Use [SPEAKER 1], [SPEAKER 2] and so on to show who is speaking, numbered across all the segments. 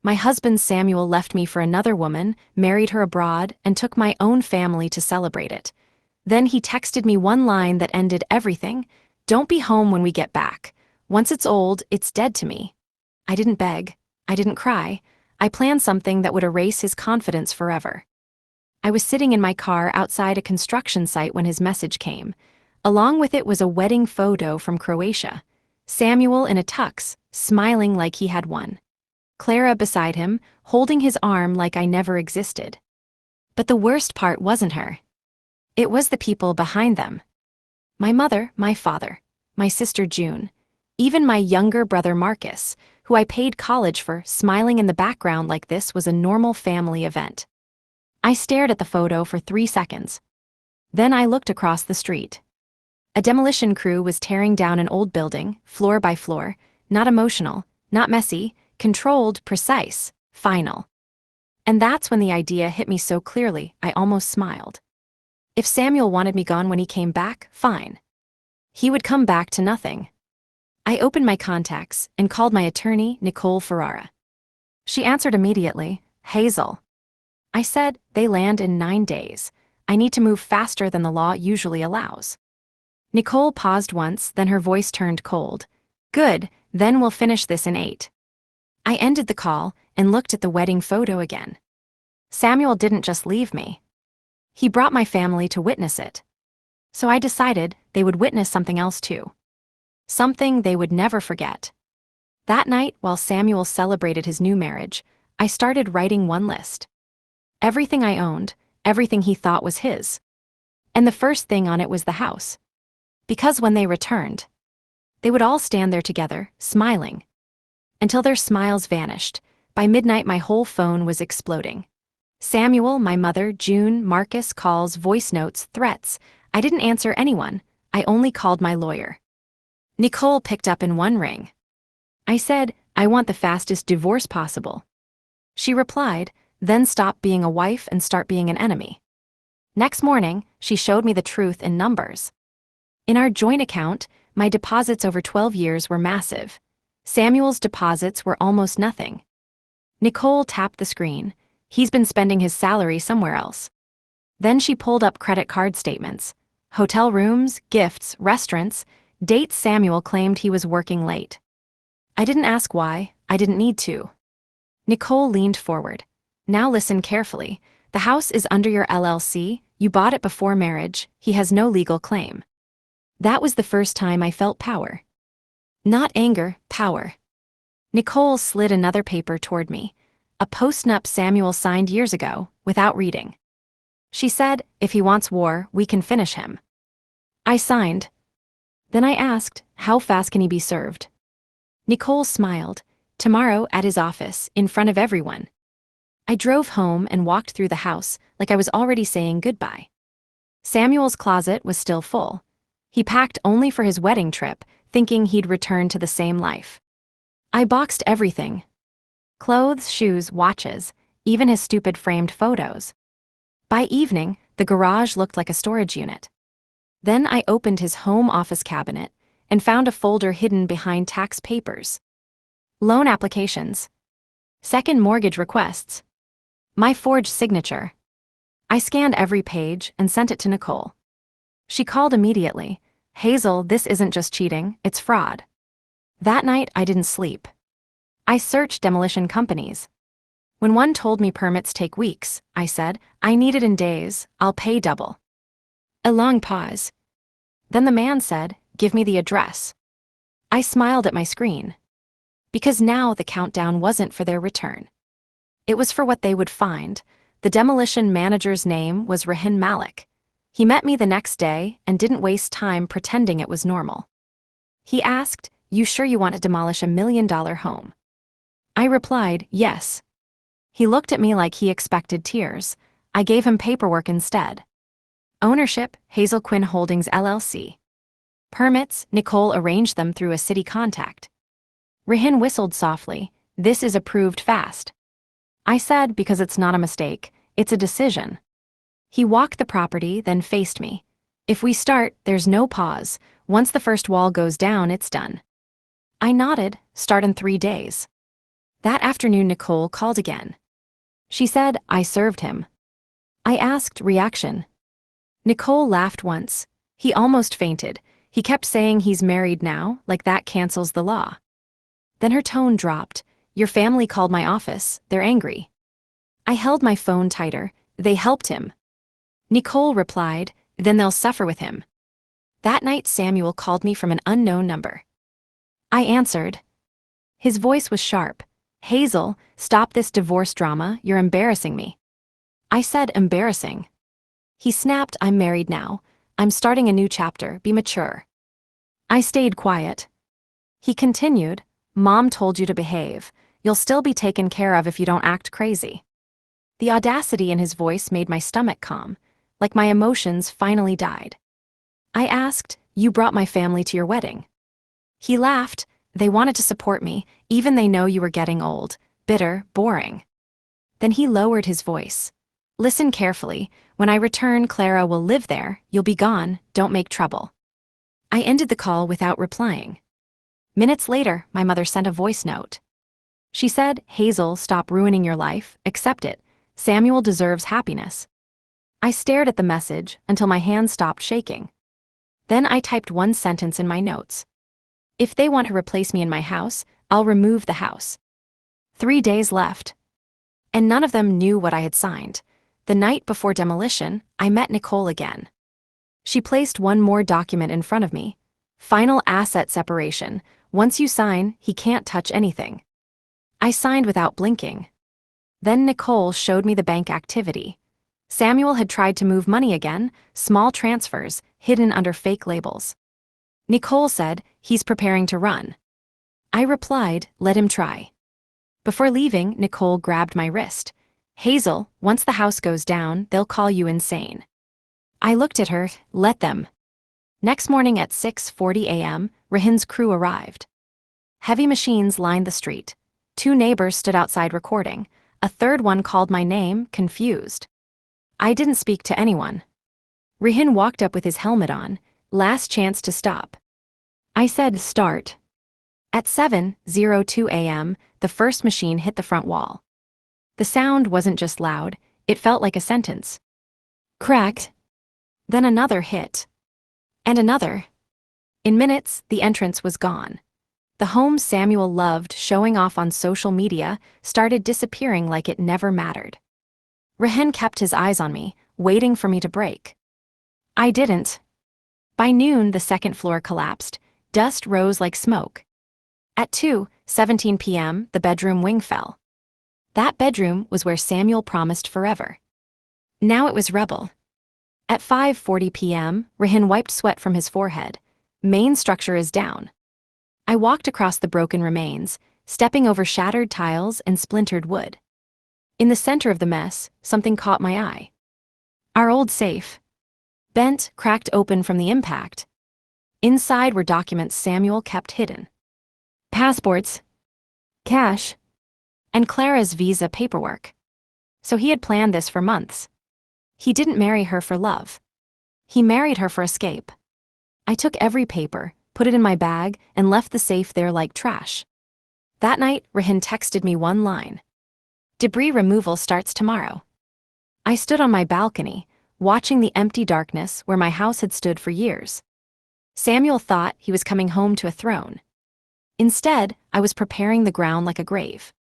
[SPEAKER 1] My husband Samuel left me for another woman, married her abroad, and took my own family to celebrate it. Then he texted me one line that ended everything: "Don't be home when we get back. Once it's old, it's dead to me." I didn't beg. I didn't cry. I planned something that would erase his confidence forever. I was sitting in my car outside a construction site when his message came. Along with it was a wedding photo from Croatia. Samuel in a tux, smiling like he had won. Clara beside him, holding his arm like I never existed. But the worst part wasn't her. It was the people behind them. My mother, my father, my sister June, even my younger brother Marcus, who I paid college for, smiling in the background like this was a normal family event. I stared at the photo for 3 seconds. Then I looked across the street. A demolition crew was tearing down an old building, floor by floor, not emotional, not messy, controlled, precise, final. And that's when the idea hit me so clearly, I almost smiled. If Samuel wanted me gone when he came back, fine. He would come back to nothing. I opened my contacts and called my attorney, Nicole Ferrara. She answered immediately, "Hazel." I said, "They land in 9 days. I need to move faster than the law usually allows." Nicole paused once, then her voice turned cold. "Good, then we'll finish this in 8. I ended the call and looked at the wedding photo again. Samuel didn't just leave me. He brought my family to witness it. So I decided they would witness something else too. Something they would never forget. That night, while Samuel celebrated his new marriage, I started writing one list. Everything I owned, everything he thought was his. And the first thing on it was the house. Because when they returned, they would all stand there together, smiling. Until their smiles vanished. By midnight my whole phone was exploding. Samuel, my mother, June, Marcus, calls, voice notes, threats. I didn't answer anyone. I only called my lawyer. Nicole picked up in one ring. I said, "I want the fastest divorce possible." She replied, "Then stop being a wife and start being an enemy." Next morning, she showed me the truth in numbers. In our joint account, my deposits over 12 years were massive. Samuel's deposits were almost nothing. Nicole tapped the screen. He's been spending his salary somewhere else. Then she pulled up credit card statements. Hotel rooms, gifts, restaurants, dates Samuel claimed he was working late. I didn't ask why. I didn't need to. Nicole leaned forward. "Now listen carefully. The house is under your LLC. You bought it before marriage. He has no legal claim." That was the first time I felt power. Not anger, power. Nicole slid another paper toward me. A postnup Samuel signed years ago, without reading. She said, "If he wants war, we can finish him." I signed. Then I asked, "How fast can he be served?" Nicole smiled. "Tomorrow at his office, in front of everyone." I drove home and walked through the house like I was already saying goodbye. Samuel's closet was still full. He packed only for his wedding trip, thinking he'd return to the same life. I boxed everything. Clothes, shoes, watches, even his stupid framed photos. By evening, the garage looked like a storage unit. Then I opened his home office cabinet and found a folder hidden behind tax papers. Loan applications. Second mortgage requests. My forged signature. I scanned every page and sent it to Nicole. She called immediately. "Hazel, this isn't just cheating, it's fraud." That night, I didn't sleep. I searched demolition companies. When one told me permits take weeks, I said, "I need it in days, I'll pay double." A long pause. Then the man said, "Give me the address." I smiled at my screen. Because now the countdown wasn't for their return. It was for what they would find. The demolition manager's name was Rehan Malik. He met me the next day and didn't waste time pretending it was normal. He asked, "You sure you want to demolish $1 million home?" I replied, "Yes." He looked at me like he expected tears. I gave him paperwork instead. Ownership, Hazel Quinn Holdings LLC. Permits, Nicole arranged them through a city contact. Rehan whistled softly. "This is approved fast." I said, "Because it's not a mistake, it's a decision." He walked the property, then faced me. "If we start, there's no pause. Once the first wall goes down, it's done." I nodded. "Start in 3 days." That afternoon, Nicole called again. She said, I served him. I asked reaction. Nicole laughed once. He almost fainted. He kept saying he's married now, like that cancels the law. Then her tone dropped. Your family called my office. They're angry. I held my phone tighter. They helped him. Nicole replied, then they'll suffer with him. That night, Samuel called me from an unknown number. I answered. His voice was sharp. Hazel, stop this divorce drama, you're embarrassing me. I said embarrassing. He snapped, I'm married now. I'm starting a new chapter, be mature. I stayed quiet. He continued, Mom told you to behave. You'll still be taken care of if you don't act crazy. The audacity in his voice made my stomach calm, like my emotions finally died. I asked, you brought my family to your wedding. He laughed. They wanted to support me, even they know you were getting old, bitter, boring. Then he lowered his voice. Listen carefully. When I return, Clara will live there. You'll be gone. Don't make trouble. I ended the call without replying. Minutes later, my mother sent a voice note. She said, Hazel, stop ruining your life. Accept it. Samuel deserves happiness. I stared at the message until my hands stopped shaking. Then I typed one sentence in my notes. If they want to replace me in my house, I'll remove the house. 3 days left. And none of them knew what I had signed. The night before demolition, I met Nicole again. She placed one more document in front of me. Final asset separation. Once you sign, he can't touch anything. I signed without blinking. Then Nicole showed me the bank activity. Samuel had tried to move money again, small transfers, hidden under fake labels. Nicole said, he's preparing to run. I replied, let him try. Before leaving, Nicole grabbed my wrist. Hazel, once the house goes down, they'll call you insane. I looked at her, let them. Next morning at 6:40 a.m., Rahin's crew arrived. Heavy machines lined the street. 2 neighbors stood outside recording. A third one called my name, confused. I didn't speak to anyone. Rahin walked up with his helmet on. Last chance to stop. I said, start. At 7:02 a.m., the first machine hit the front wall. The sound wasn't just loud, it felt like a sentence. Cracked. Then another hit. And another. In minutes, the entrance was gone. The home Samuel loved showing off on social media started disappearing like it never mattered. Rahin kept his eyes on me, waiting for me to break. I didn't. By noon, the second floor collapsed. Dust rose like smoke. At 2:17 p.m., the bedroom wing fell. That bedroom was where Samuel promised forever. Now it was rubble. At 5:40 p.m., Rahin wiped sweat from his forehead. Main structure is down. I walked across the broken remains, stepping over shattered tiles and splintered wood. In the center of the mess, something caught my eye. Our old safe. Bent, cracked open from the impact. Inside were documents Samuel kept hidden. Passports, cash, and Clara's visa paperwork. So he had planned this for months. He didn't marry her for love. He married her for escape. I took every paper, put it in my bag, and left the safe there like trash. That night, Rahin texted me one line. Debris removal starts tomorrow. I stood on my balcony, watching the empty darkness where my house had stood for years. Samuel thought he was coming home to a throne. Instead, I was preparing the ground like a grave.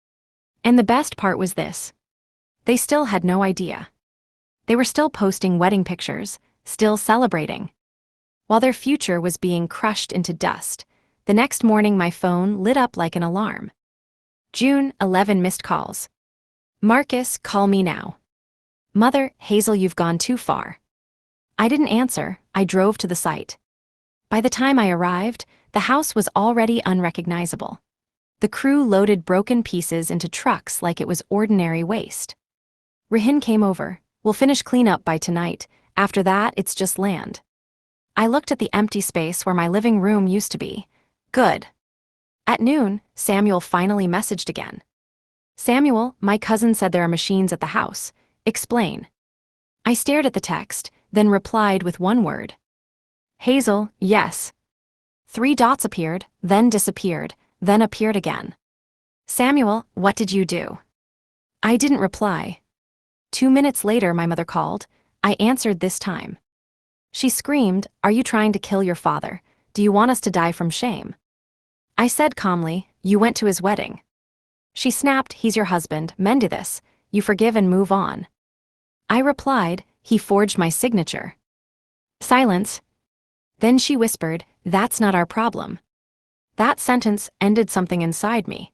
[SPEAKER 1] And the best part was this. They still had no idea. They were still posting wedding pictures, still celebrating. While their future was being crushed into dust, the next morning my phone lit up like an alarm. June 11 missed calls. Marcus, call me now. Mother, Hazel, you've gone too far. I didn't answer, I drove to the site. By the time I arrived, the house was already unrecognizable. The crew loaded broken pieces into trucks like it was ordinary waste. Rahin came over. We'll finish cleanup by tonight. After that, it's just land. I looked at the empty space where my living room used to be. Good. At noon, Samuel finally messaged again. Samuel, my cousin said there are machines at the house. Explain. I stared at the text, then replied with one word. Hazel, yes. 3 dots appeared, then disappeared, then appeared again. Samuel, what did you do? I didn't reply. 2 minutes later, my mother called. I answered this time. She screamed, "Are you trying to kill your father? Do you want us to die from shame?" I said calmly, "You went to his wedding." She snapped, "He's your husband, mend to this. You forgive and move on." I replied, "He forged my signature." Silence. Then she whispered, "That's not our problem." That sentence ended something inside me.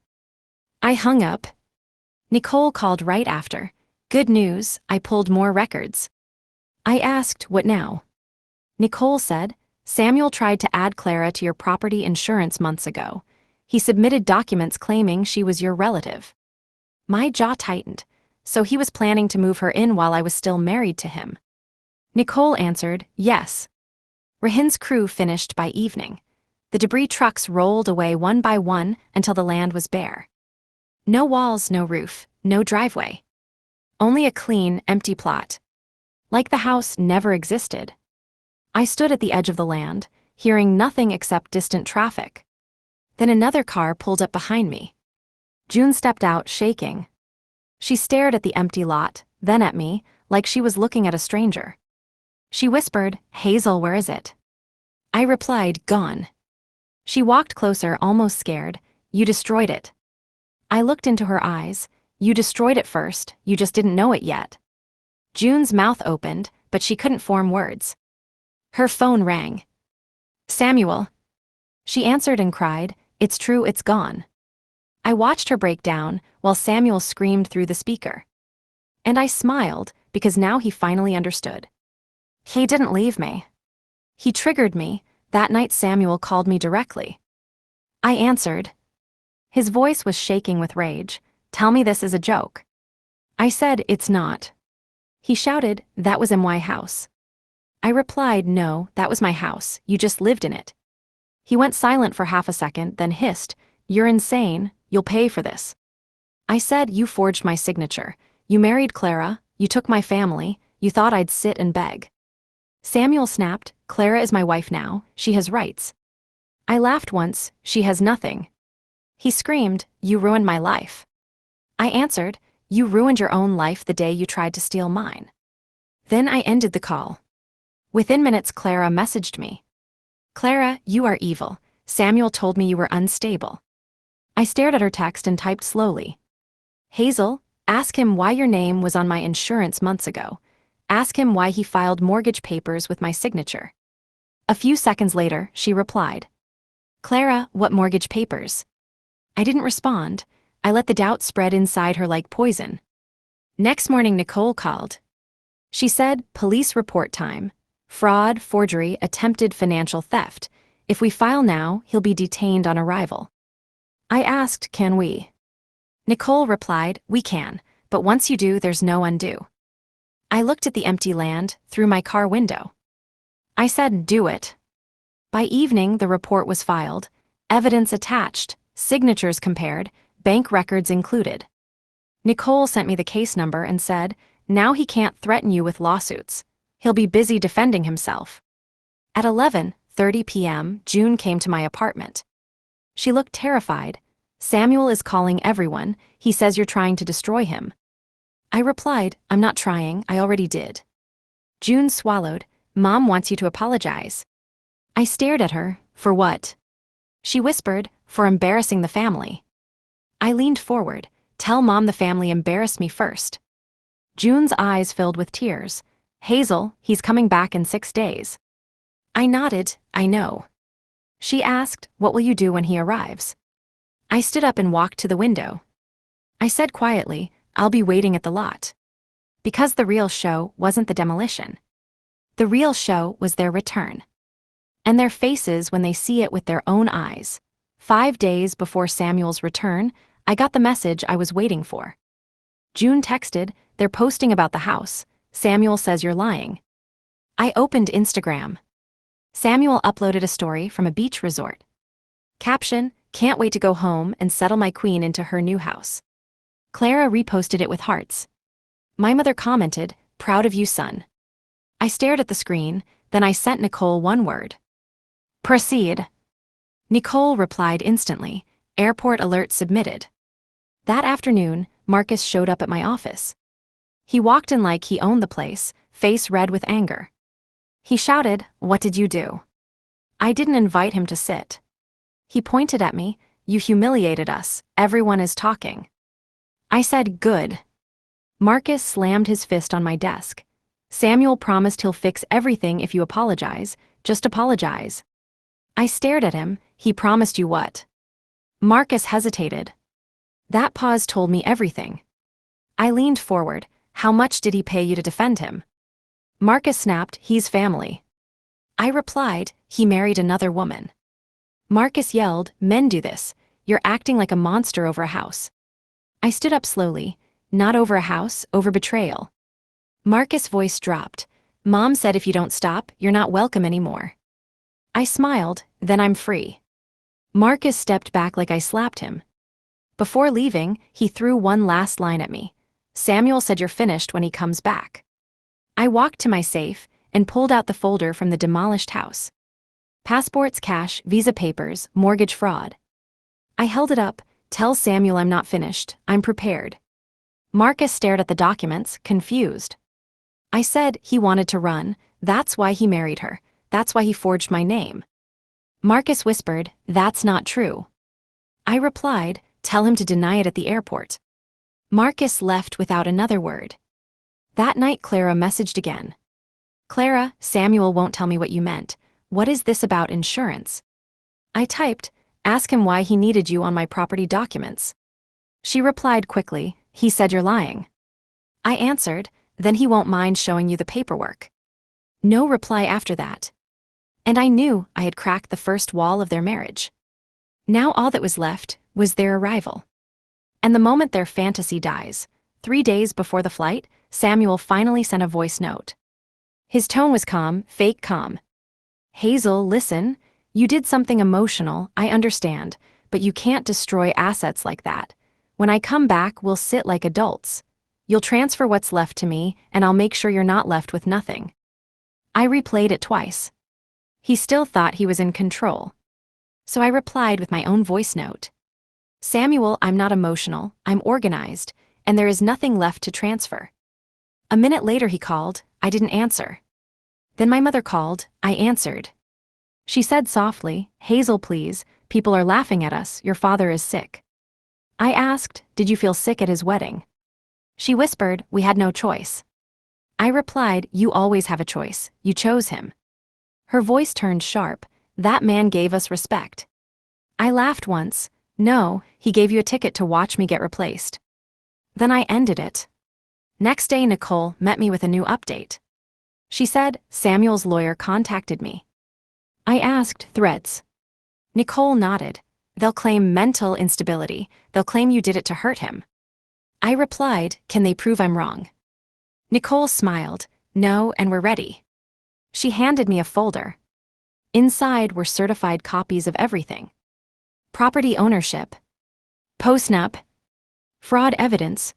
[SPEAKER 1] I hung up. Nicole called right after. Good news, I pulled more records. I asked, "What now?" Nicole said, "Samuel tried to add Clara to your property insurance months ago. He submitted documents claiming she was your relative." My jaw tightened. So he was planning to move her in while I was still married to him. Nicole answered, "Yes." Rahin's crew finished by evening. The debris trucks rolled away one by one until the land was bare. No walls, no roof, no driveway. Only a clean, empty plot. Like the house never existed. I stood at the edge of the land, hearing nothing except distant traffic. Then another car pulled up behind me. June stepped out, shaking. She stared at the empty lot, then at me, like she was looking at a stranger. She whispered, "Hazel, where is it?" I replied, "Gone." She walked closer, almost scared. "You destroyed it." I looked into her eyes. "You destroyed it first, you just didn't know it yet." June's mouth opened, but she couldn't form words. Her phone rang. "Samuel." She answered and cried, "It's true, it's gone." I watched her break down while Samuel screamed through the speaker. And I smiled because now he finally understood. He didn't leave me. He triggered me. That night Samuel called me directly. I answered. His voice was shaking with rage. "Tell me this is a joke." I said, "It's not." He shouted, "That was in my house." I replied, "No, that was my house, you just lived in it." He went silent for half a second, then hissed, "You're insane, you'll pay for this." I said, "You forged my signature. You married Clara, you took my family, you thought I'd sit and beg." Samuel snapped, "Clara is my wife now, she has rights." I laughed once, "She has nothing." He screamed, "You ruined my life." I answered, "You ruined your own life the day you tried to steal mine." Then I ended the call. Within minutes, Clara messaged me. "Clara, you are evil. Samuel told me you were unstable." I stared at her text and typed slowly. "Hazel, ask him why your name was on my insurance months ago. Ask him why he filed mortgage papers with my signature." A few seconds later, she replied. "Clara, what mortgage papers?" I didn't respond. I let the doubt spread inside her like poison. Next morning, Nicole called. She said, "Police report time. Fraud, forgery, attempted financial theft. If we file now, he'll be detained on arrival." I asked, "Can we?" Nicole replied, "We can, but once you do, there's no undo." I looked at the empty land through my car window. I said, "Do it." By evening, the report was filed, evidence attached, signatures compared, bank records included. Nicole sent me the case number and said, "Now he can't threaten you with lawsuits. He'll be busy defending himself." At 11:30 p.m., June came to my apartment. She looked terrified. "Samuel is calling everyone. He says you're trying to destroy him." I replied, "I'm not trying, I already did." June swallowed. "Mom wants you to apologize." I stared at her. "For what?" She whispered, "For embarrassing the family." I leaned forward. "Tell Mom the family embarrassed me first." June's eyes filled with tears. "Hazel, he's coming back in 6 days." I nodded, "I know." She asked, "What will you do when he arrives?" I stood up and walked to the window. I said quietly, "I'll be waiting at the lot." Because the real show wasn't the demolition. The real show was their return. And their faces when they see it with their own eyes. 5 days before Samuel's return, I got the message I was waiting for. June texted, "They're posting about the house. Samuel says you're lying." I opened Instagram. Samuel uploaded a story from a beach resort. Caption, "Can't wait to go home and settle my queen into her new house." Clara reposted it with hearts. My mother commented, "Proud of you, son." I stared at the screen, then I sent Nicole one word. "Proceed." Nicole replied instantly, "Airport alert submitted." That afternoon, Marcus showed up at my office. He walked in like he owned the place, face red with anger. He shouted, "What did you do?" I didn't invite him to sit. He pointed at me, "You humiliated us, everyone is talking." I said, "Good." Marcus slammed his fist on my desk. "Samuel promised he'll fix everything if you apologize, just apologize." I stared at him. "He promised you what?" Marcus hesitated. That pause told me everything. I leaned forward. "How much did he pay you to defend him?" Marcus snapped, "He's family." I replied, "He married another woman." Marcus yelled, "Men do this. You're acting like a monster over a house." I stood up slowly. "Not over a house, over betrayal." Marcus' voice dropped. "Mom said if you don't stop, you're not welcome anymore." I smiled, "Then I'm free." Marcus stepped back like I slapped him. Before leaving, he threw one last line at me. "Samuel said you're finished when he comes back." I walked to my safe and pulled out the folder from the demolished house. Passports, cash, visa papers, mortgage fraud. I held it up. "Tell Samuel I'm not finished, I'm prepared." Marcus stared at the documents, confused. I said, "He wanted to run, that's why he married her, that's why he forged my name." Marcus whispered, "That's not true." I replied, "Tell him to deny it at the airport." Marcus left without another word. That night Clara messaged again. "Clara, Samuel won't tell me what you meant. What is this about insurance?" I typed, "Ask him why he needed you on my property documents." She replied quickly, "He said you're lying." I answered, "Then he won't mind showing you the paperwork." No reply after that. And I knew I had cracked the first wall of their marriage. Now all that was left was their arrival. And the moment their fantasy dies, 3 days before the flight, Samuel finally sent a voice note. His tone was calm, fake calm. "Hazel, listen. You did something emotional, I understand, but you can't destroy assets like that. When I come back, we'll sit like adults. You'll transfer what's left to me, and I'll make sure you're not left with nothing." I replayed it twice. He still thought he was in control. So I replied with my own voice note. "Samuel, I'm not emotional, I'm organized, and there is nothing left to transfer." A minute later he called, I didn't answer. Then my mother called, I answered. She said softly, "Hazel, please, people are laughing at us, your father is sick." I asked, "Did you feel sick at his wedding?" She whispered, "We had no choice." I replied, "You always have a choice, you chose him." Her voice turned sharp, "That man gave us respect." I laughed once, "No, he gave you a ticket to watch me get replaced." Then I ended it. Next day Nicole met me with a new update. She said, "Samuel's lawyer contacted me." I asked, "Threats?" Nicole nodded. "They'll claim mental instability, they'll claim you did it to hurt him." I replied, "Can they prove I'm wrong?" Nicole smiled, "No, and we're ready." She handed me a folder. Inside were certified copies of everything. Property ownership, postnup, fraud evidence,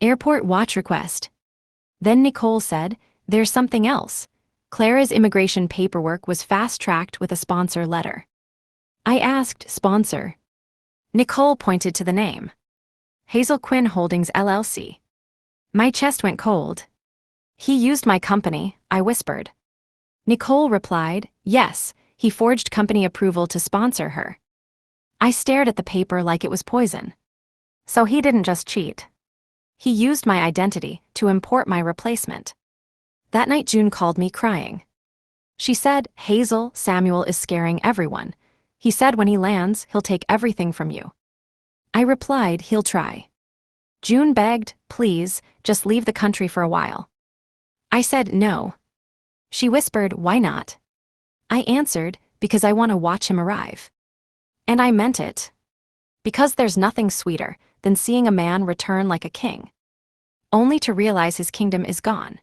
[SPEAKER 1] airport watch request. Then Nicole said, "There's something else. Clara's immigration paperwork was fast-tracked with a sponsor letter." I asked, "Sponsor?" Nicole pointed to the name. Hazel Quinn Holdings LLC. My chest went cold. "He used my company," I whispered. Nicole replied, "Yes, he forged company approval to sponsor her." I stared at the paper like it was poison. So he didn't just cheat. He used my identity to import my replacement. That night June called me crying. She said, "Hazel, Samuel is scaring everyone. He said when he lands, he'll take everything from you." I replied, "He'll try." June begged, "Please, just leave the country for a while." I said, "No." She whispered, "Why not?" I answered, "Because I want to watch him arrive." And I meant it. Because there's nothing sweeter than seeing a man return like a king, only to realize his kingdom is gone.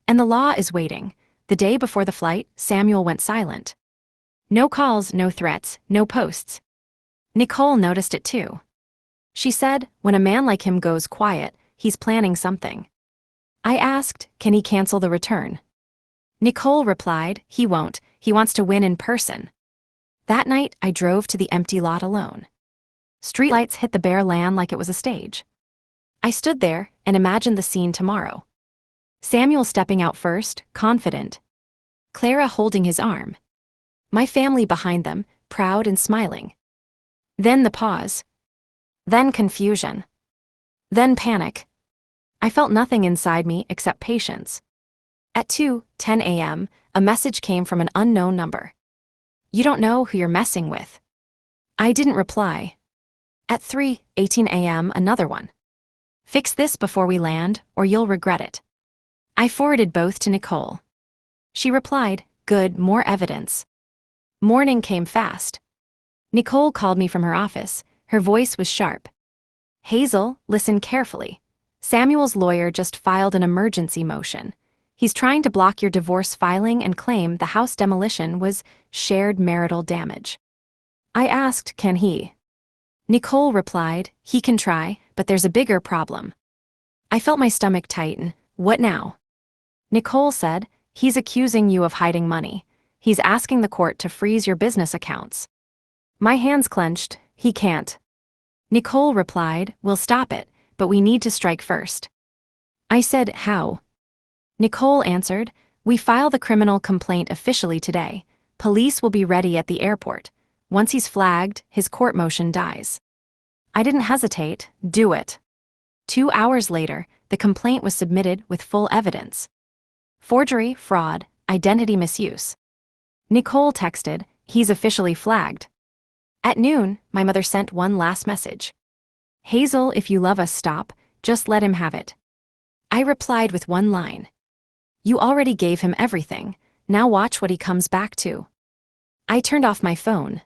[SPEAKER 1] And the law is waiting. The day before the flight, Samuel went silent. No calls, no threats, no posts. Nicole noticed it too. She said, "When a man like him goes quiet, he's planning something." I asked, "Can he cancel the return?" Nicole replied, "He won't. He wants to win in person." That night, I drove to the empty lot alone. Streetlights hit the bare land like it was a stage. I stood there and imagined the scene tomorrow. Samuel stepping out first, confident. Clara holding his arm. My family behind them, proud and smiling. Then the pause. Then confusion. Then panic. I felt nothing inside me except patience. At 2:10 a.m., a message came from an unknown number. You don't know who you're messing with. I didn't reply. At 3:18 a.m., another one. Fix this before we land, or you'll regret it. I forwarded both to Nicole. She replied, good, more evidence. Morning came fast. Nicole called me from her office. Her voice was sharp. Hazel, listen carefully. Samuel's lawyer just filed an emergency motion. He's trying to block your divorce filing and claim the house demolition was shared marital damage. I asked, can he? Nicole replied, he can try, but there's a bigger problem. I felt my stomach tighten. What now? Nicole said, he's accusing you of hiding money. He's asking the court to freeze your business accounts. My hands clenched. He can't. Nicole replied, we'll stop it, but we need to strike first. I said, how? Nicole answered, we file the criminal complaint officially today. Police will be ready at the airport. Once he's flagged, his court motion dies. I didn't hesitate. Do it. 2 hours later, the complaint was submitted with full evidence. Forgery, fraud, identity misuse. Nicole texted, he's officially flagged. At noon, my mother sent one last message. Hazel, if you love us, stop, just let him have it. I replied with one line. You already gave him everything, now watch what he comes back to. I turned off my phone.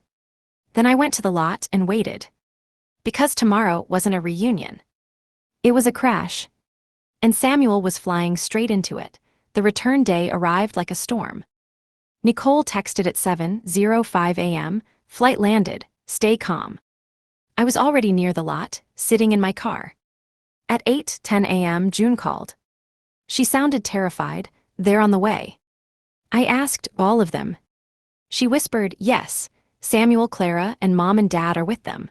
[SPEAKER 1] Then I went to the lot and waited. Because tomorrow wasn't a reunion. It was a crash. And Samuel was flying straight into it. The return day arrived like a storm. Nicole texted at 7:05 a.m., flight landed, stay calm. I was already near the lot, sitting in my car. At 8:10 a.m., June called. She sounded terrified, they're on the way. I asked, all of them? She whispered, yes, Samuel, Clara, and Mom and Dad are with them.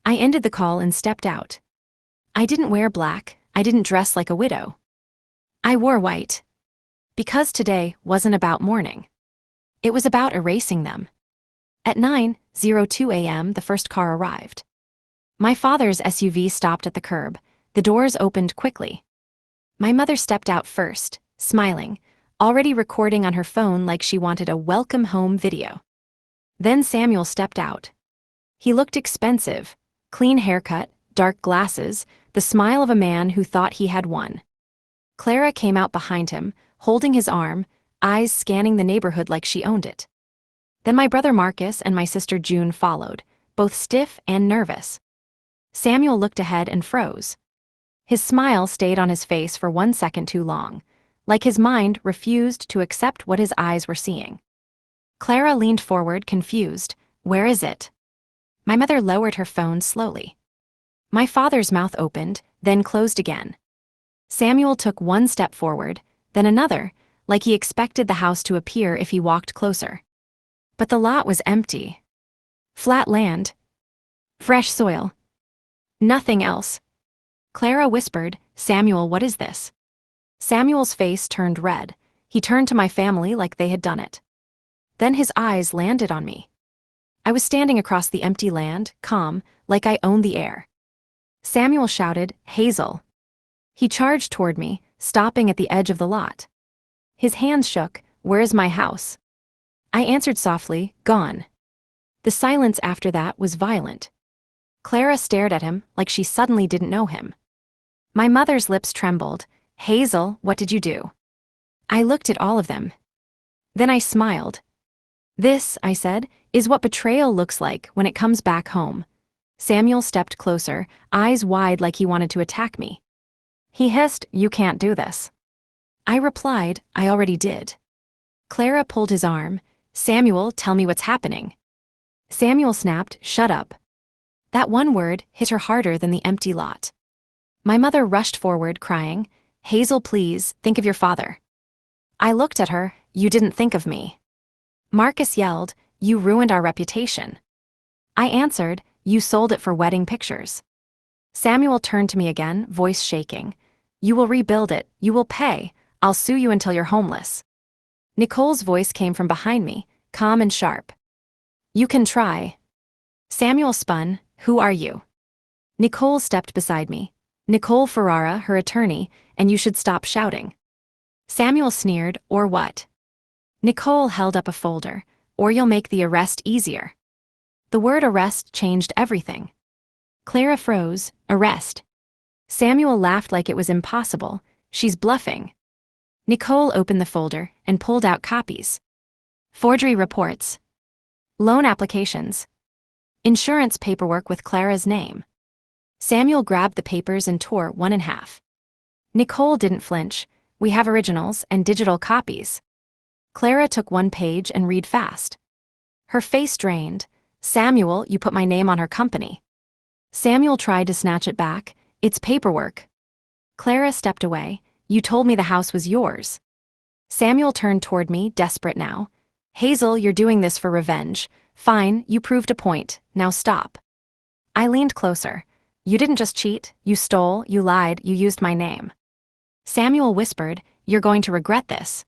[SPEAKER 1] I ended the call and stepped out. I didn't wear black, I didn't dress like a widow. I wore white. Because today wasn't about mourning. It was about erasing them. At 9:02 a.m., the first car arrived. My father's SUV stopped at the curb. The doors opened quickly. My mother stepped out first, smiling, already recording on her phone like she wanted a welcome home video. Then Samuel stepped out. He looked expensive, clean haircut, dark glasses, the smile of a man who thought he had won. Clara came out behind him, holding his arm, eyes scanning the neighborhood like she owned it. Then my brother Marcus and my sister June followed, both stiff and nervous. Samuel looked ahead and froze. His smile stayed on his face for 1 second too long, like his mind refused to accept what his eyes were seeing. Clara leaned forward, confused. Where is it? My mother lowered her phone slowly. My father's mouth opened, then closed again. Samuel took one step forward, then another, like he expected the house to appear if he walked closer. But the lot was empty. Flat land. Fresh soil. Nothing else. Clara whispered, Samuel, what is this? Samuel's face turned red. He turned to my family like they had done it. Then his eyes landed on me. I was standing across the empty land, calm, like I owned the air. Samuel shouted, Hazel. He charged toward me, stopping at the edge of the lot. His hands shook, where's my house? I answered softly, gone. The silence after that was violent. Clara stared at him like she suddenly didn't know him. My mother's lips trembled. Hazel, what did you do? I looked at all of them. Then I smiled. This, I said, is what betrayal looks like when it comes back home. Samuel stepped closer, eyes wide like he wanted to attack me. He hissed, you can't do this. I replied, I already did. Clara pulled his arm. Samuel, tell me what's happening. Samuel snapped, shut up. That one word hit her harder than the empty lot. My mother rushed forward, crying, Hazel, please, think of your father. I looked at her, you didn't think of me. Marcus yelled, you ruined our reputation. I answered, You sold it for wedding pictures. Samuel turned to me again, voice shaking. You will rebuild it, you will pay. I'll sue you until you're homeless. Nicole's voice came from behind me, calm and sharp. You can try. Samuel spun. Who are you? Nicole stepped beside me. Nicole Ferrara, her attorney, and you should stop shouting. Samuel sneered, or what? Nicole held up a folder. Or you'll make the arrest easier. The word arrest changed everything. Clara froze. Arrest. Samuel laughed like it was impossible. She's bluffing. Nicole opened the folder and pulled out copies. Forgery reports. Loan applications. Insurance paperwork with Clara's name. Samuel grabbed the papers and tore one in half. Nicole didn't flinch. We have originals and digital copies. Clara took one page and read fast. Her face drained. Samuel, you put my name on her company. Samuel tried to snatch it back. It's paperwork. Clara stepped away. You told me the house was yours. Samuel turned toward me, desperate now. Hazel, you're doing this for revenge. Fine, you proved a point. Now stop. I leaned closer. You didn't just cheat. You stole, you lied, you used my name. Samuel whispered, you're going to regret this.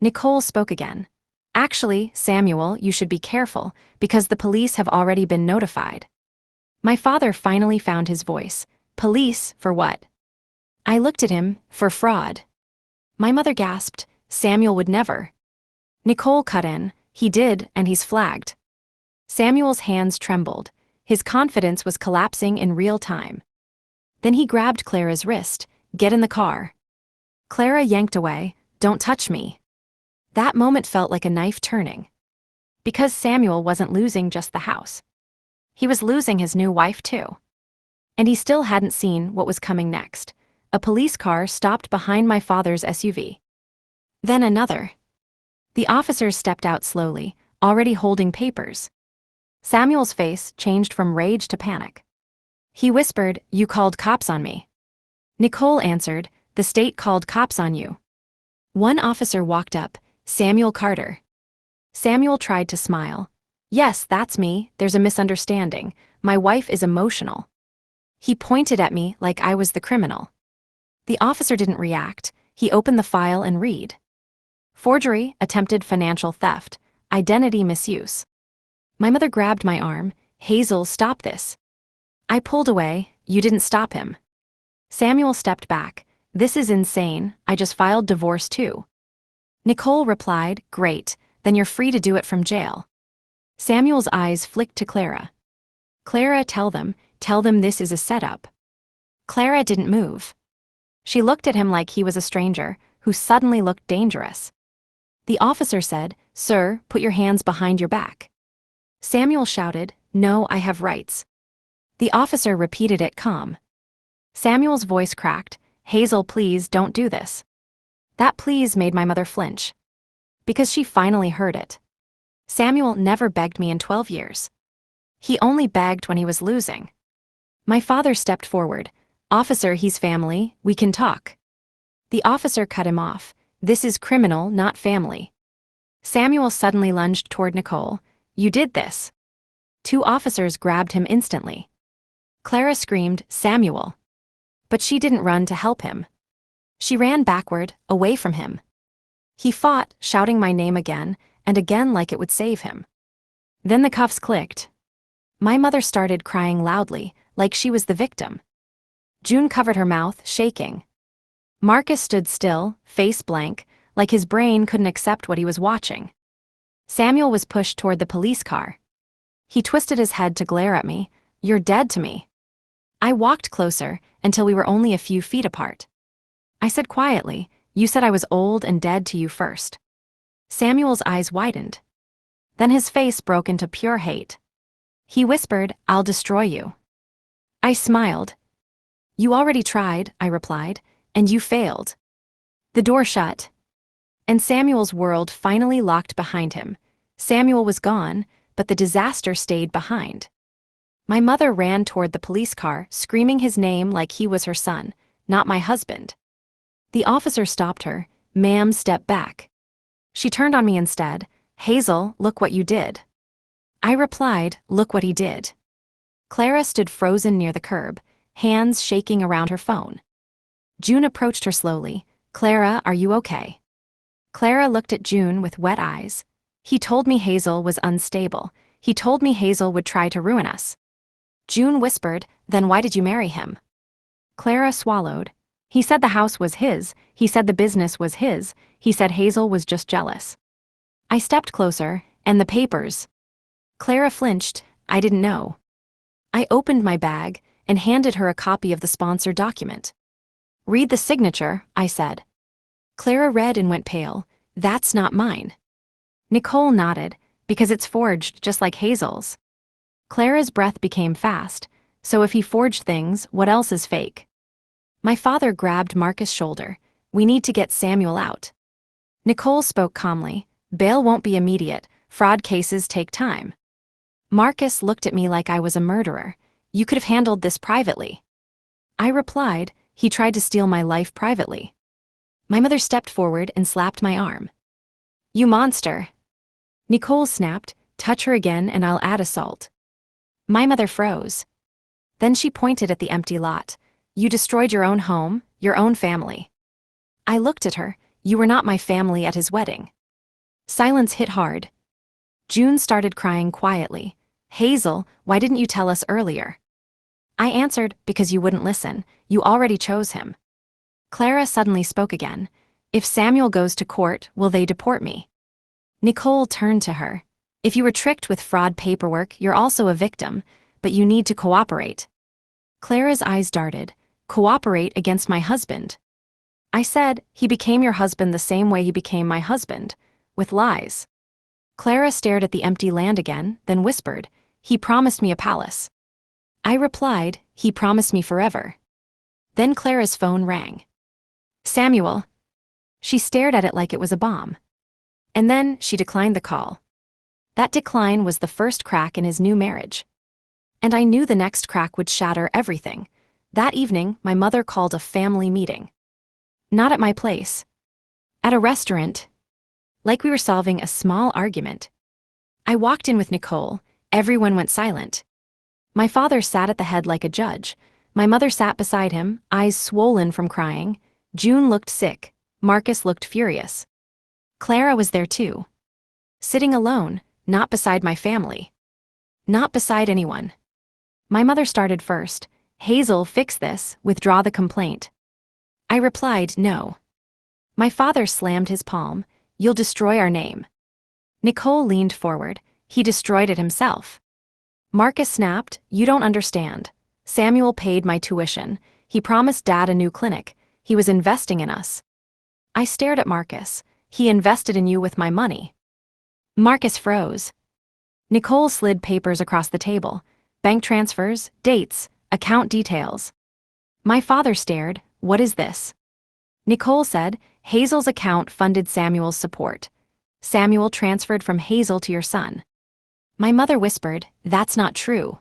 [SPEAKER 1] Nicole spoke again. Actually, Samuel, you should be careful, because the police have already been notified. My father finally found his voice. Police, for what? I looked at him, for fraud. My mother gasped, Samuel would never. Nicole cut in, he did, and he's flagged. Samuel's hands trembled. His confidence was collapsing in real time. Then he grabbed Clara's wrist. Get in the car. Clara yanked away. Don't touch me. That moment felt like a knife turning. Because Samuel wasn't losing just the house. He was losing his new wife too. And he still hadn't seen what was coming next. A police car stopped behind my father's SUV. Then another. The officers stepped out slowly, already holding papers. Samuel's face changed from rage to panic. He whispered, you called cops on me. Nicole answered, the state called cops on you. One officer walked up, Samuel Carter. Samuel tried to smile. Yes, that's me, there's a misunderstanding. My wife is emotional. He pointed at me like I was the criminal. The officer didn't react. He opened the file and read. Forgery, attempted financial theft, identity misuse. My mother grabbed my arm. Hazel, stop this. I pulled away. You didn't stop him. Samuel stepped back. This is insane. I just filed divorce too. Nicole replied, great, then you're free to do it from jail. Samuel's eyes flicked to Clara. Clara, tell them this is a setup. Clara didn't move. She looked at him like he was a stranger, who suddenly looked dangerous. The officer said, sir, put your hands behind your back. Samuel shouted, no, I have rights. The officer repeated it calm. Samuel's voice cracked, Hazel, please don't do this. That please made my mother flinch. Because she finally heard it. Samuel never begged me in 12 years. He only begged when he was losing. My father stepped forward. Officer, he's family, we can talk. The officer cut him off. This is criminal, not family. Samuel suddenly lunged toward Nicole. You did this. Two officers grabbed him instantly. Clara screamed, Samuel. But she didn't run to help him. She ran backward, away from him. He fought, shouting my name again, and again like it would save him. Then the cuffs clicked. My mother started crying loudly, like she was the victim. June covered her mouth, shaking. Marcus stood still, face blank, like his brain couldn't accept what he was watching. Samuel was pushed toward the police car. He twisted his head to glare at me. You're dead to me. I walked closer, until we were only a few feet apart. I said quietly, you said I was old and dead to you first. Samuel's eyes widened. Then his face broke into pure hate. He whispered, I'll destroy you. I smiled. You already tried, I replied, and you failed. The door shut. And Samuel's world finally locked behind him. Samuel was gone, but the disaster stayed behind. My mother ran toward the police car, screaming his name like he was her son, not my husband. The officer stopped her. Ma'am, step back. She turned on me instead. Hazel, look what you did. I replied, look what he did. Clara stood frozen near the curb, hands shaking around her phone. June approached her slowly. Clara, are you okay? Clara looked at June with wet eyes. He told me Hazel was unstable. He told me Hazel would try to ruin us. June whispered, then why did you marry him? Clara swallowed. He said the house was his, he said the business was his, he said Hazel was just jealous. I stepped closer, and the papers. Clara flinched. I didn't know. I opened my bag and handed her a copy of the sponsor document. Read the signature, I said. Clara read and went pale. That's not mine. Nicole nodded, because it's forged just like Hazel's. Clara's breath became fast. So if he forged things, what else is fake? My father grabbed Marcus' shoulder. We need to get Samuel out. Nicole spoke calmly. Bail won't be immediate. Fraud cases take time. Marcus looked at me like I was a murderer. You could have handled this privately. I replied, he tried to steal my life privately. My mother stepped forward and slapped my arm. You monster. Nicole snapped, touch her again and I'll add assault. My mother froze. Then she pointed at the empty lot. You destroyed your own home, your own family. I looked at her. You were not my family at his wedding. Silence hit hard. June started crying quietly. Hazel, why didn't you tell us earlier? I answered, because you wouldn't listen. You already chose him. Clara suddenly spoke again. If Samuel goes to court, will they deport me? Nicole turned to her. If you were tricked with fraud paperwork, you're also a victim, but you need to cooperate. Clara's eyes darted. Cooperate against my husband. I said, he became your husband the same way he became my husband, with lies. Clara stared at the empty land again, then whispered, he promised me a palace. I replied, he promised me forever. Then Clara's phone rang. Samuel. She stared at it like it was a bomb. And then she declined the call. That decline was the first crack in his new marriage. And I knew the next crack would shatter everything. That evening, my mother called a family meeting. Not at my place. At a restaurant. Like we were solving a small argument. I walked in with Nicole. Everyone went silent. My father sat at the head like a judge. My mother sat beside him, eyes swollen from crying. June looked sick. Marcus looked furious. Clara was there too. Sitting alone, not beside my family. Not beside anyone. My mother started first. Hazel, fix this, withdraw the complaint. I replied, no. My father slammed his palm. You'll destroy our name. Nicole leaned forward. He destroyed it himself. Marcus snapped, you don't understand. Samuel paid my tuition. He promised Dad a new clinic. He was investing in us. I stared at Marcus. He invested in you with my money. Marcus froze. Nicole slid papers across the table. Bank transfers, dates, account details. My father stared, what is this? Nicole said, Hazel's account funded Samuel's support. Samuel transferred from Hazel to your son. My mother whispered, that's not true.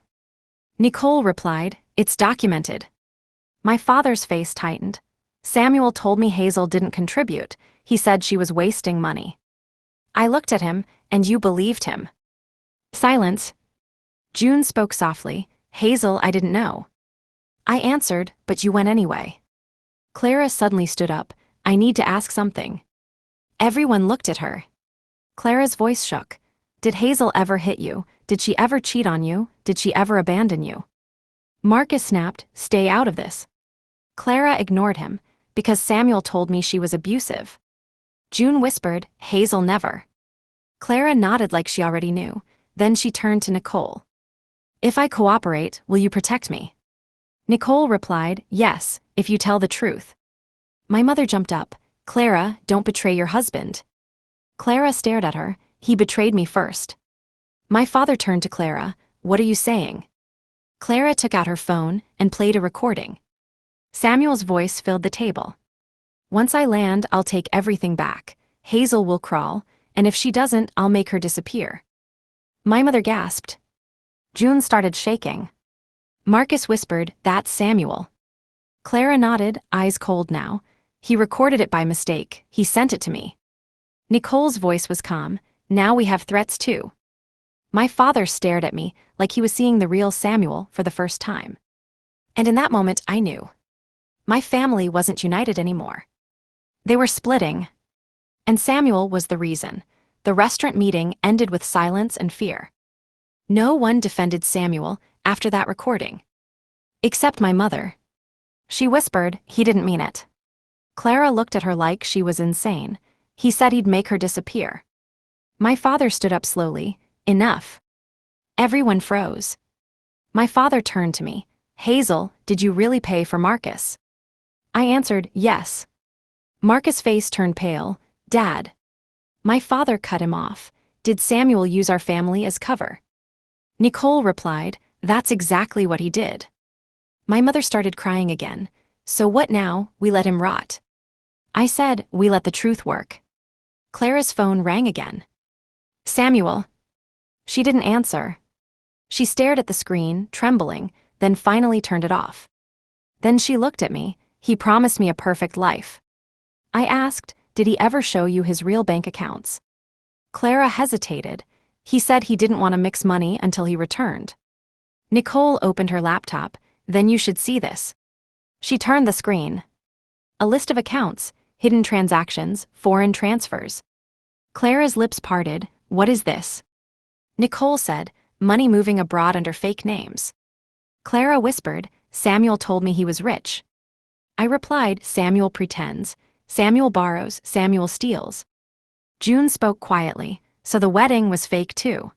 [SPEAKER 1] Nicole replied, it's documented. My father's face tightened. Samuel told me Hazel didn't contribute. He said she was wasting money. I looked at him, and you believed him. Silence. June spoke softly, Hazel, I didn't know. I answered, but you went anyway. Clara suddenly stood up, I need to ask something. Everyone looked at her. Clara's voice shook. Did Hazel ever hit you? Did she ever cheat on you? Did she ever abandon you? Marcus snapped, stay out of this. Clara ignored him, because Samuel told me she was abusive. June whispered, Hazel never. Clara nodded like she already knew. Then she turned to Nicole. If I cooperate, will you protect me? Nicole replied, yes, if you tell the truth. My mother jumped up. Clara, don't betray your husband. Clara stared at her. He betrayed me first. My father turned to Clara. What are you saying? Clara took out her phone and played a recording. Samuel's voice filled the table. Once I land, I'll take everything back. Hazel will crawl, and if she doesn't, I'll make her disappear. My mother gasped. June started shaking. Marcus whispered, that's Samuel. Clara nodded, eyes cold now. He recorded it by mistake. He sent it to me. Nicole's voice was calm. Now we have threats too. My father stared at me like he was seeing the real Samuel for the first time. And in that moment, I knew. My family wasn't united anymore. They were splitting. And Samuel was the reason. The restaurant meeting ended with silence and fear. No one defended Samuel after that recording. Except my mother. She whispered he didn't mean it. Clara looked at her like she was insane. He said he'd make her disappear. My father stood up slowly. Enough. Everyone froze. My father turned to me. Hazel, did you really pay for Marcus? I answered, yes. Marcus' face turned pale. Dad. My father cut him off. Did Samuel use our family as cover? Nicole replied, that's exactly what he did. My mother started crying again. So what now? We let him rot. I said, we let the truth work. Clara's phone rang again. Samuel. She didn't answer. She stared at the screen, trembling, then finally turned it off. Then she looked at me. He promised me a perfect life. I asked, did he ever show you his real bank accounts? Clara hesitated. He said he didn't want to mix money until he returned. Nicole opened her laptop. Then you should see this. She turned the screen. A list of accounts, hidden transactions, foreign transfers. Clara's lips parted. What is this? Nicole said, money moving abroad under fake names. Clara whispered, Samuel told me he was rich. I replied, Samuel pretends. Samuel borrows, Samuel steals. June spoke quietly, so the wedding was fake too.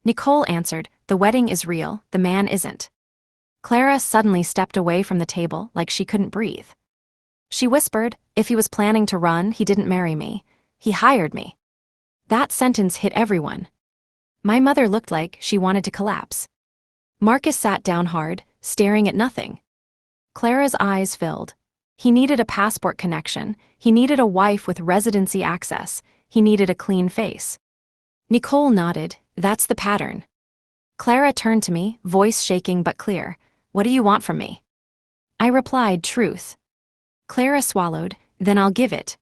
[SPEAKER 1] Nicole answered, the wedding is real, the man isn't. Clara suddenly stepped away from the table like she couldn't breathe. She whispered, if he was planning to run, he didn't marry me. He hired me. That sentence hit everyone. My mother looked like she wanted to collapse. Marcus sat down hard, staring at nothing. Clara's eyes filled. He needed a passport connection. He needed a wife with residency access. He needed a clean face. Nicole nodded. That's the pattern. Clara turned to me, voice shaking but clear. What do you want from me? I replied, truth. Clara swallowed. Then I'll give it.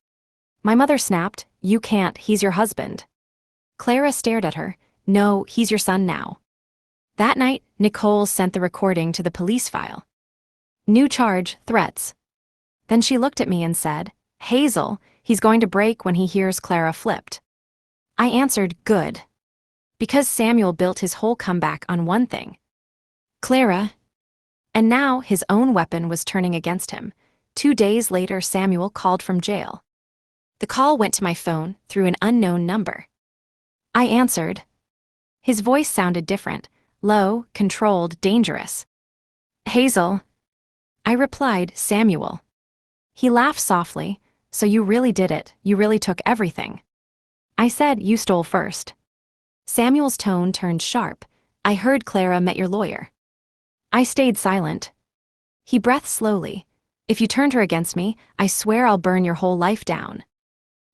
[SPEAKER 1] My mother snapped, you can't, he's your husband. Clara stared at her. No, he's your son now. That night, Nicole sent the recording to the police file. New charge, threats. Then she looked at me and said, Hazel, he's going to break when he hears Clara flipped. I answered, good. Because Samuel built his whole comeback on one thing. Clara. And now his own weapon was turning against him. 2 days later, Samuel called from jail. The call went to my phone through an unknown number. I answered. His voice sounded different, low, controlled, dangerous. Hazel. I replied, Samuel. He laughed softly. So you really did it, you really took everything. I said, you stole first. Samuel's tone turned sharp. I heard Clara met your lawyer. I stayed silent. He breathed slowly. If you turned her against me, I swear I'll burn your whole life down.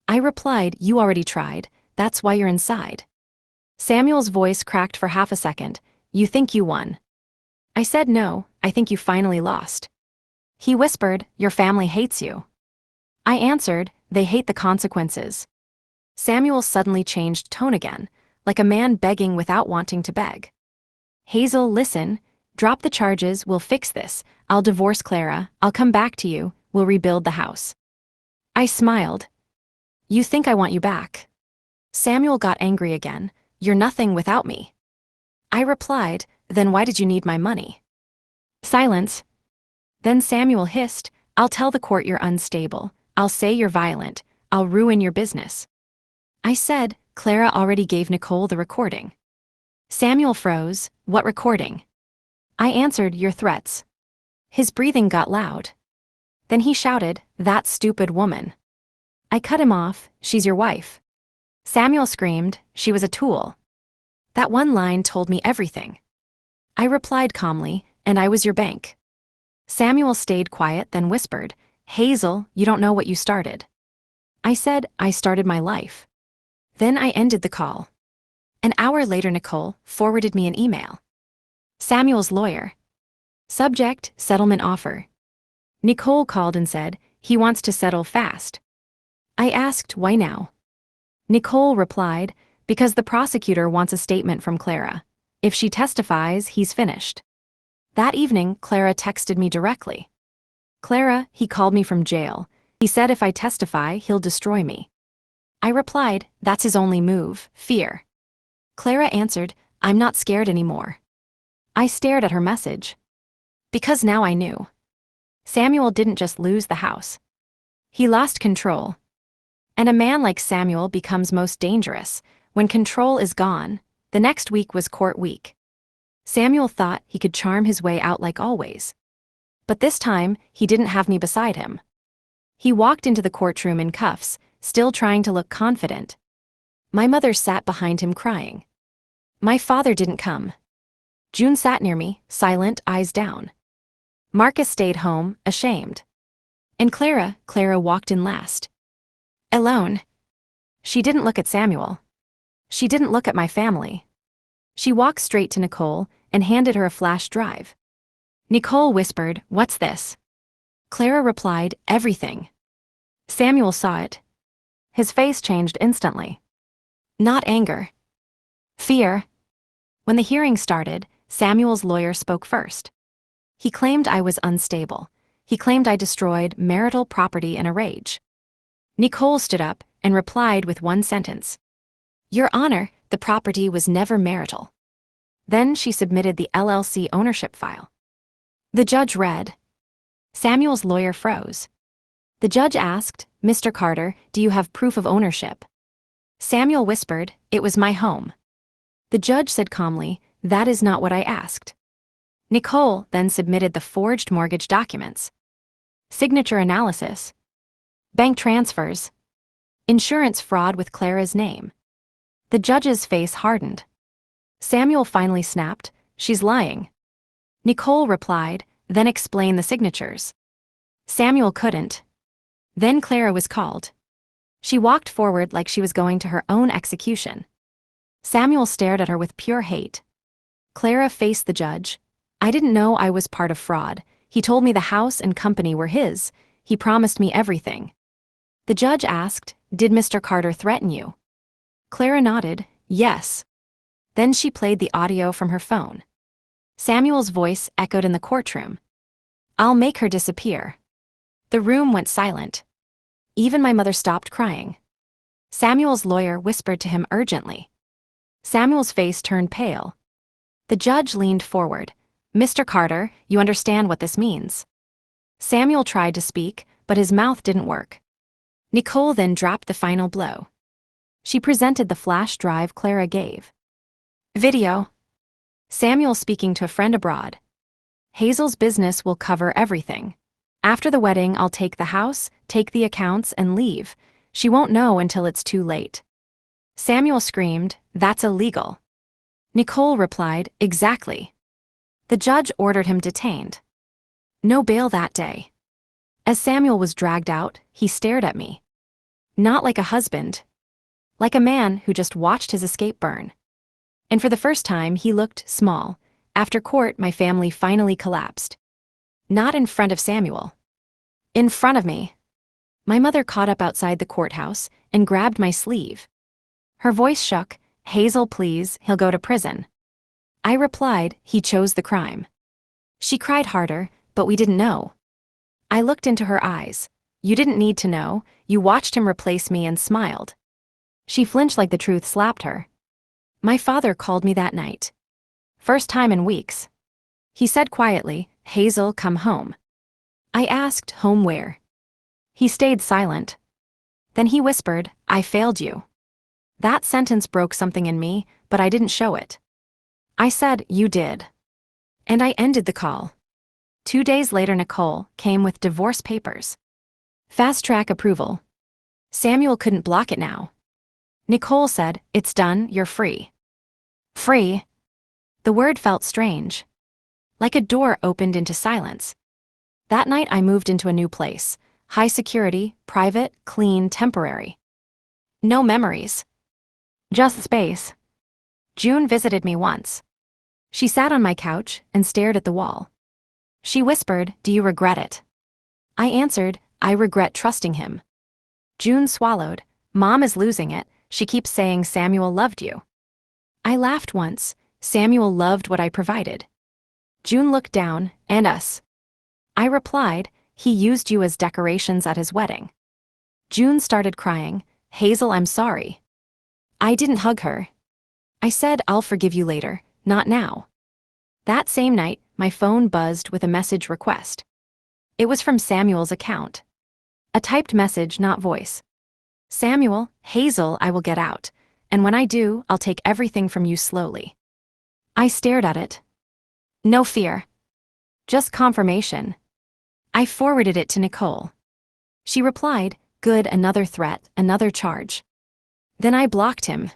[SPEAKER 1] I replied, you already tried, that's why you're inside. Samuel's voice cracked for half a second. You think you won. I said no, I think you finally lost. He whispered, your family hates you. I answered, they hate the consequences. Samuel suddenly changed tone again, like a man begging without wanting to beg. Hazel, listen, drop the charges, we'll fix this. I'll divorce Clara, I'll come back to you, we'll rebuild the house. I smiled. You think I want you back? Samuel got angry again. You're nothing without me. I replied, then why did you need my money? Silence. Then Samuel hissed, I'll tell the court you're unstable. I'll say you're violent. I'll ruin your business. I said, Clara already gave Nicole the recording. Samuel froze, what recording? I answered, your threats. His breathing got loud. Then he shouted, that stupid woman. I cut him off, she's your wife. Samuel screamed, she was a tool. That one line told me everything. I replied calmly, and I was your bank. Samuel stayed quiet, then whispered, Hazel, you don't know what you started. I said, I started my life. Then I ended the call. An hour later, Nicole forwarded me an email. Samuel's lawyer. Subject, settlement offer. Nicole called and said, he wants to settle fast. I asked, why now? Nicole replied, Because the prosecutor wants a statement from Clara. If she testifies, he's finished. That evening, Clara texted me directly. Clara, he called me from jail. He said if I testify, he'll destroy me. I replied, that's his only move, fear. Clara answered, I'm not scared anymore. I stared at her message. Because now I knew. Samuel didn't just lose the house. He lost control. And a man like Samuel becomes most dangerous when control is gone. The next week was court week. Samuel thought he could charm his way out like always. But this time, he didn't have me beside him. He walked into the courtroom in cuffs, still trying to look confident. My mother sat behind him crying. My father didn't come. June sat near me, silent, eyes down. Marcus stayed home, ashamed. And Clara walked in last. Alone. She didn't look at Samuel. She didn't look at my family. She walked straight to Nicole and handed her a flash drive. Nicole whispered, "What's this?" Clara replied, "Everything." Samuel saw it. His face changed instantly. Not anger. Fear. When the hearing started, Samuel's lawyer spoke first. He claimed I was unstable. He claimed I destroyed marital property in a rage. Nicole stood up and replied with one sentence. "Your Honor, the property was never marital." Then she submitted the LLC ownership file. The judge read. Samuel's lawyer froze. The judge asked, "Mr. Carter, do you have proof of ownership?" Samuel whispered, "It was my home." The judge said calmly, "That is not what I asked." Nicole then submitted the forged mortgage documents. Signature analysis. Bank transfers. Insurance fraud with Clara's name. The judge's face hardened. Samuel finally snapped, "She's lying." Nicole replied, "Then explain the signatures." Samuel couldn't. Then Clara was called. She walked forward like she was going to her own execution. Samuel stared at her with pure hate. Clara faced the judge. "I didn't know I was part of fraud. He told me the house and company were his. He promised me everything." The judge asked, "Did Mr. Carter threaten you?" Clara nodded, "Yes." Then she played the audio from her phone. Samuel's voice echoed in the courtroom. "I'll make her disappear." The room went silent. Even my mother stopped crying. Samuel's lawyer whispered to him urgently. Samuel's face turned pale. The judge leaned forward. "Mr. Carter, you understand what this means." Samuel tried to speak, but his mouth didn't work. Nicole then dropped the final blow. She presented the flash drive Clara gave. Video. Samuel speaking to a friend abroad. "Hazel's business will cover everything. After the wedding, I'll take the house, take the accounts, and leave. She won't know until it's too late." Samuel screamed, "That's illegal." Nicole replied, "Exactly." The judge ordered him detained. No bail that day. As Samuel was dragged out, he stared at me. Not like a husband. Like a man who just watched his escape burn. And for the first time, he looked small. After court, my family finally collapsed. Not in front of Samuel. In front of me. My mother caught up outside the courthouse and grabbed my sleeve. Her voice shook, "Hazel, please, he'll go to prison." I replied, "He chose the crime." She cried harder, "But we didn't know." I looked into her eyes. "You didn't need to know, you watched him replace me," and smiled. She flinched like the truth slapped her. My father called me that night. First time in weeks. He said quietly, "Hazel, come home." I asked, "Home where?" He stayed silent. Then he whispered, "I failed you." That sentence broke something in me, but I didn't show it. I said, "You did." And I ended the call. 2 days later, Nicole came with divorce papers. Fast-track approval. Samuel couldn't block it now. Nicole said, "It's done, you're free." Free? The word felt strange. Like a door opened into silence. That night I moved into a new place. High security, private, clean, temporary. No memories. Just space. June visited me once. She sat on my couch and stared at the wall. She whispered, "Do you regret it?" I answered, "I regret trusting him." June swallowed. "Mom is losing it. She keeps saying Samuel loved you. I laughed once. Samuel loved what I provided. June looked down, and us. I replied, he used you as decorations at his wedding. June started crying. Hazel, I'm sorry. I didn't hug her. I said, I'll forgive you later, not now. That same night, my phone buzzed with a message request. It was from Samuel's account. A typed message, not voice. Samuel, Hazel, I will get out, and when I do, I'll take everything from you slowly. I stared at it. No fear. Just confirmation. I forwarded it to Nicole. She replied, good, another threat, another charge. Then I blocked him.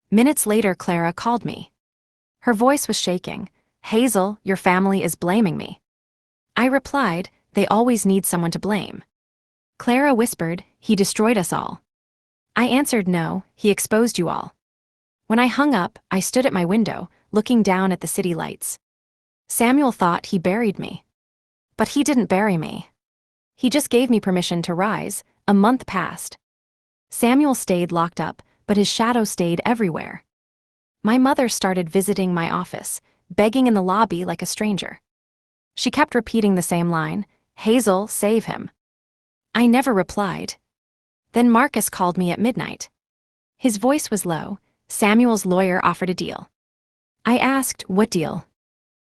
[SPEAKER 1] Minutes later, Clara called me. Her voice was shaking. Hazel, your family is blaming me. I replied, they always need someone to blame. Clara whispered, he destroyed us all. I answered, no, he exposed you all. When I hung up, I stood at my window, looking down at the city lights. Samuel thought he buried me. But he didn't bury me. He just gave me permission to rise. A month passed. Samuel stayed locked up, but his shadow stayed everywhere. My mother started visiting my office, begging in the lobby like a stranger. She kept repeating the same line, Hazel, save him. I never replied. Then Marcus called me at midnight. His voice was low. Samuel's lawyer offered a deal. I asked, what deal?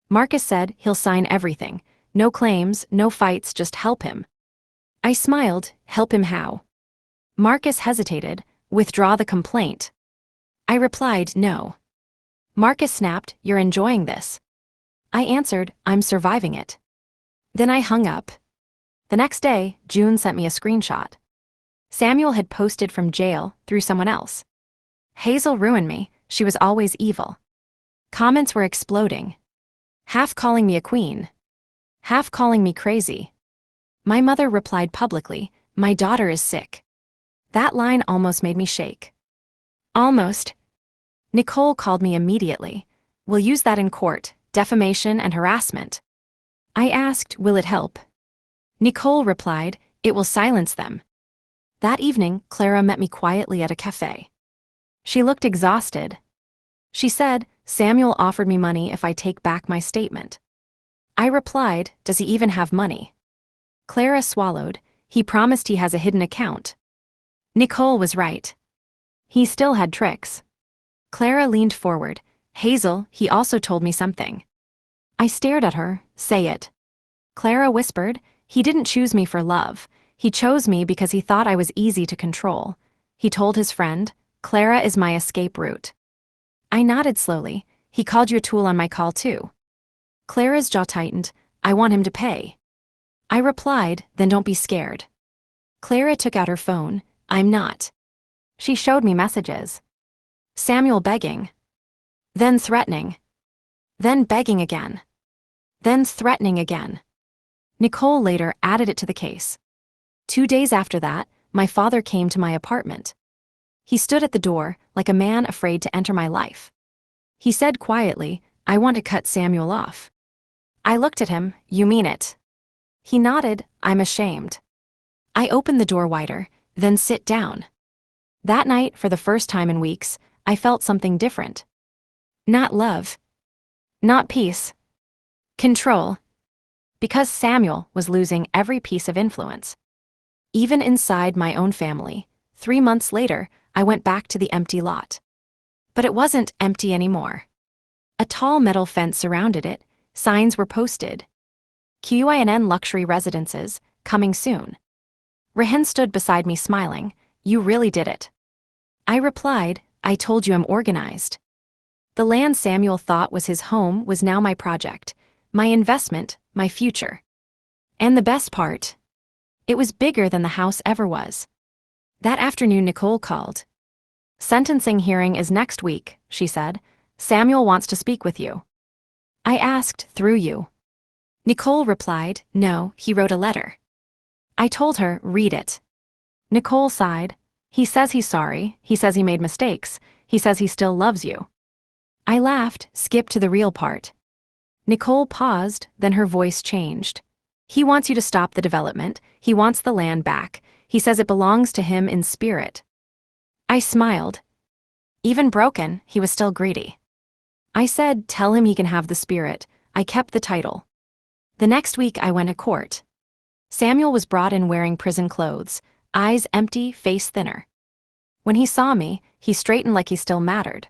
[SPEAKER 1] Marcus said he'll sign everything. No claims, no fights, just help him. I smiled, help him how? Marcus hesitated, withdraw the complaint. I replied, no. Marcus snapped, you're enjoying this. I answered, I'm surviving it. Then I hung up. The next day, June sent me a screenshot. Samuel had posted from jail through someone else. Hazel ruined me, she was always evil. Comments were exploding. Half calling me a queen. Half calling me crazy. My mother replied publicly, my daughter is sick. That line almost made me shake. Almost. Nicole called me immediately. We'll use that in court, defamation and harassment. I asked, will it help? Nicole replied, it will silence them. That evening, Clara met me quietly at a cafe. She looked exhausted. She said, Samuel offered me money if I take back my statement. I replied, does he even have money? Clara swallowed, he promised he has a hidden account. Nicole was right. He still had tricks. Clara leaned forward, Hazel, he also told me something. I stared at her, say it. Clara whispered, he didn't choose me for love. He chose me because he thought I was easy to control. He told his friend, Clara is my escape route. I nodded slowly, he called you a tool on my call too. Clara's jaw tightened, I want him to pay. I replied, then don't be scared. Clara took out her phone, I'm not. She showed me messages. Samuel begging. Then threatening. Then begging again. Then threatening again. Nicole later added it to the case. 2 days after that, my father came to my apartment. He stood at the door, like a man afraid to enter my life. He said quietly, I want to cut Samuel off. I looked at him, you mean it? He nodded, I'm ashamed. I opened the door wider, then sit down. That night, for the first time in weeks, I felt something different. Not love. Not peace. Control. Because Samuel was losing every piece of influence. Even inside my own family, 3 months later, I went back to the empty lot. But it wasn't empty anymore. A tall metal fence surrounded it, signs were posted. QINN luxury residences, coming soon. Rehan stood beside me smiling, you really did it. I replied, I told you I'm organized. The land Samuel thought was his home was now my project, my investment, my future. And the best part? It was bigger than the house ever was. That afternoon Nicole called. Sentencing hearing is next week, she said. Samuel wants to speak with you. I asked, through you. Nicole replied, no, he wrote a letter. I told her, read it. Nicole sighed. He says he's sorry, he says he made mistakes, he says he still loves you. I laughed, skip to the real part. Nicole paused, then her voice changed. He wants you to stop the development, he wants the land back, he says it belongs to him in spirit. I smiled. Even broken, he was still greedy. I said, tell him he can have the spirit. I kept the title. The next week I went to court. Samuel was brought in wearing prison clothes, eyes empty, face thinner. When he saw me, he straightened like he still mattered.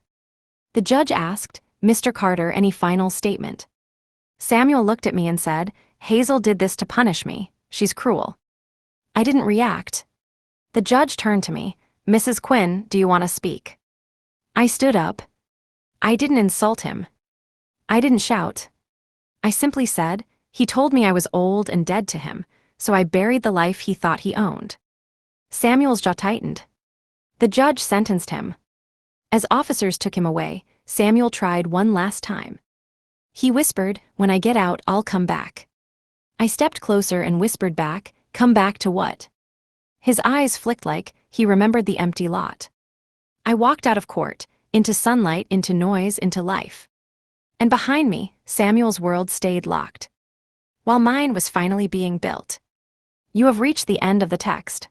[SPEAKER 1] The judge asked, Mr. Carter, any final statement? Samuel looked at me and said, Hazel did this to punish me. She's cruel. I didn't react. The judge turned to me, Mrs. Quinn, do you want to speak? I stood up. I didn't insult him. I didn't shout. I simply said, he told me I was old and dead to him, so I buried the life he thought he owned. Samuel's jaw tightened. The judge sentenced him. As officers took him away, Samuel tried one last time. He whispered, when I get out, I'll come back. I stepped closer and whispered back, come back to what? His eyes flicked like he remembered the empty lot. I walked out of court, into sunlight, into noise, into life. And behind me, Samuel's world stayed locked, while mine was finally being built. You have reached the end of the text.